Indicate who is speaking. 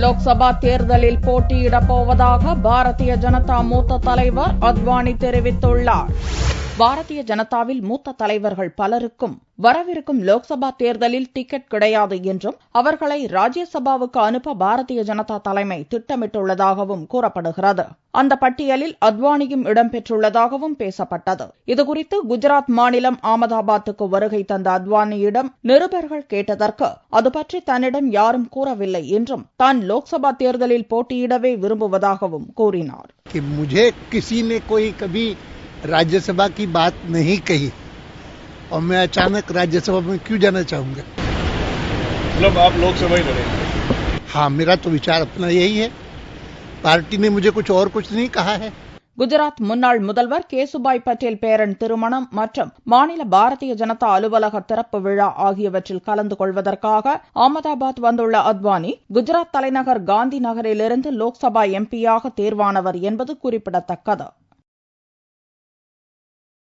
Speaker 1: லோக்சபா தேர்தலில் போட்டியிடப் போவதாக பாரதிய ஜனதா மூத்த தலைவர் அத்வானி தெரிவித்துள்ளார். பாரதிய ஜனதாவில் மூத்த தலைவர்கள் பலருக்கும் வரவிருக்கும் லோக்சபா தேர்தலில் டிக்கெட் கிடையாது என்றும் அவர்களை ராஜ்யசபாவுக்கு அனுப்ப பாரதிய ஜனதா தலைமை திட்டமிட்டுள்ளதாகவும் கூறப்படுகிறது. அந்த பட்டியலில் அத்வானியும் இடம்பெற்றுள்ளதாகவும் பேசப்பட்டது. இதுகுறித்து குஜராத் மாநிலம் அகமதாபாத்துக்கு வருகை தந்த அத்வானியிடம் நிருபர்கள் கேட்டதற்கு அது பற்றி தன்னிடம் யாரும் கூறவில்லை என்றும் தான் லோக்சபா தேர்தலில் போட்டியிடவே விரும்புவதாகவும் கூறினார்.
Speaker 2: राज्यसभा की बात नहीं कही और मैं अचानक राज्यसभा में क्यों जाना चाहूंगा.
Speaker 3: मतलब आप लोकसभा ही लड़ेंगे?
Speaker 2: हाँ, मेरा तो विचार अपना यही है. पार्टी ने मुझे कुछ नहीं कहा है.
Speaker 1: குஜராத் முன்னாள் முதல்வர் கேசுபாய் பட்டேல் பேரன் திருமணம் மற்றும் மாநில பாரதிய ஜனதா அலுவலக திறப்பு விழா ஆகியவற்றில் கலந்து கொள்வதற்காக அகமதாபாத் வந்துள்ள அத்வானி குஜராத் தலைநகர் காந்தி நகரிலிருந்து லோக்சபா எம்பியாக தேர்வானவர் என்பது குறிப்பிடத்தக்கது.